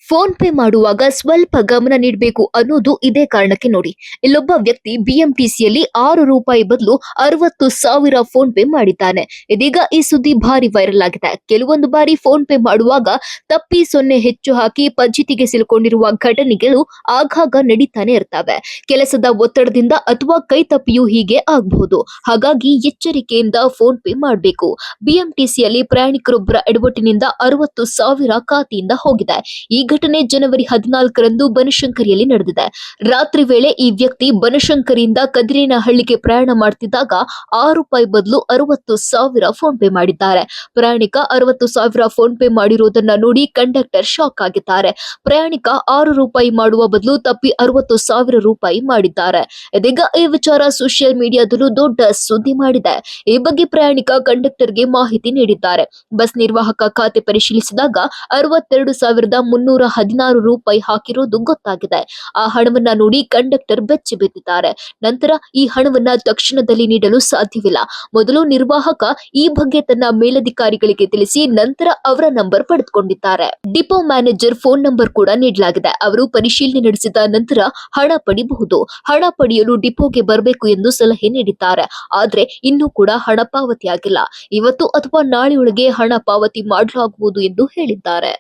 Phone pay ಮಾಡುವಾಗ ಸ್ವಲ್ಪ ಗಮನ ನೀಡಬೇಕು ಅನ್ನೋದು ಇದೇ ಕಾರಣಕ್ಕೆ ನೋಡಿ. ಇಲ್ಲೊಬ್ಬ ವ್ಯಕ್ತಿ ಬಿಎಂಟಿಸಿಯಲ್ಲಿ ₹6 ಬದಲು 60,000 ಫೋನ್ ಪೇ ಮಾಡಿದ್ದಾನೆ. ಇದೀಗ ಈ ಸುದ್ದಿ ಭಾರಿ ವೈರಲ್ ಆಗಿದೆ. ಕೆಲವೊಂದು ಬಾರಿ ಫೋನ್ ಪೇ ಮಾಡುವಾಗ ತಪ್ಪಿ 0 ಹೆಚ್ಚು ಹಾಕಿ ಪಂಜಿತಿಗೆ ಸಿಲುಕೊಂಡಿರುವ ಘಟನೆಗಳು ಆಗಾಗ ನಡೀತಾನೆ ಇರ್ತವೆ. ಕೆಲಸದ ಒತ್ತಡದಿಂದ ಅಥವಾ ಕೈ ತಪ್ಪಿಯೂ ಹೀಗೆ ಆಗಬಹುದು. ಹಾಗಾಗಿ ಎಚ್ಚರಿಕೆಯಿಂದ ಫೋನ್ ಪೇ ಮಾಡಬೇಕು. ಬಿಎಂಟಿಸಿಯಲ್ಲಿ ಪ್ರಯಾಣಿಕರೊಬ್ಬರ ಎಡವಟ್ಟಿನಿಂದ 60,000 ಖಾತೆಯಿಂದ ಹೋಗಿದೆ. ಈ ಘಟನೆ ಜನವರಿ 14ರಂದು ಬನಶಂಕರಿಯಲ್ಲಿ ನಡೆದಿದೆ. ರಾತ್ರಿ ವೇಳೆ ಈ ವ್ಯಕ್ತಿ ಬನಶಂಕರಿಯಿಂದ ಕದಿರೇನಹಳ್ಳಿಗೆ ಪ್ರಯಾಣ ಮಾಡುತ್ತಿದ್ದಾಗ ₹6 ಬದಲು 60,000 ಫೋನ್ ಪೇ ಮಾಡಿದ್ದಾರೆ. ಪ್ರಯಾಣಿಕ 60,000 ಫೋನ್ ಪೇ ಮಾಡಿರುವುದನ್ನ ನೋಡಿ ಕಂಡಕ್ಟರ್ ಶಾಕ್ ಆಗಿದ್ದಾರೆ. ಪ್ರಯಾಣಿಕ ₹6 ಮಾಡುವ ಬದಲು ತಪ್ಪಿ ₹60,000 ಮಾಡಿದ್ದಾರೆ. ಇದೀಗ ಈ ವಿಚಾರ ಸೋಷಿಯಲ್ ಮೀಡಿಯಾದಲ್ಲೂ ದೊಡ್ಡ ಸುದ್ದಿ ಮಾಡಿದೆ. ಈ ಬಗ್ಗೆ ಪ್ರಯಾಣಿಕ ಕಂಡಕ್ಟರ್ಗೆ ಮಾಹಿತಿ ನೀಡಿದ್ದಾರೆ. ಬಸ್ ನಿರ್ವಾಹಕ ಖಾತೆ ಪರಿಶೀಲಿಸಿದಾಗ ₹62,316 ಹಾಕಿರೋದು ಗೊತ್ತಾಗಿದೆ. ಆ ಹಣವನ್ನ ನೋಡಿ ಕಂಡಕ್ಟರ್ ಬೆಚ್ಚಿ ಬಿದ್ದಿದ್ದಾರೆ. ನಂತರ ಈ ಹಣವನ್ನ ತಕ್ಷಣದಲ್ಲಿ ನೀಡಲು ಸಾಧ್ಯವಿಲ್ಲ. ಮೊದಲು ನಿರ್ವಾಹಕ ಈ ಬಗ್ಗೆ ತನ್ನ ಮೇಲಧಿಕಾರಿಗಳಿಗೆ ತಿಳಿಸಿ ನಂತರ ಅವರ ನಂಬರ್ ಪಡೆದುಕೊಂಡಿದ್ದಾರೆ. ಡಿಪೋ ಮ್ಯಾನೇಜರ್ ಫೋನ್ ನಂಬರ್ ಕೂಡ ನೀಡಲಾಗಿದೆ. ಅವರು ಪರಿಶೀಲನೆ ನಡೆಸಿದ ನಂತರ ಹಣ ಪಡೆಯಬಹುದು. ಹಣ ಪಡೆಯಲು ಡಿಪೋಗೆ ಬರಬೇಕು ಎಂದು ಸಲಹೆ ನೀಡಿದ್ದಾರೆ. ಆದ್ರೆ ಇನ್ನೂ ಕೂಡ ಹಣ ಪಾವತಿಯಾಗಿಲ್ಲ. ಇವತ್ತು ಅಥವಾ ನಾಳೆಯೊಳಗೆ ಹಣ ಪಾವತಿ ಮಾಡಲಾಗುವುದು ಎಂದು ಹೇಳಿದ್ದಾರೆ.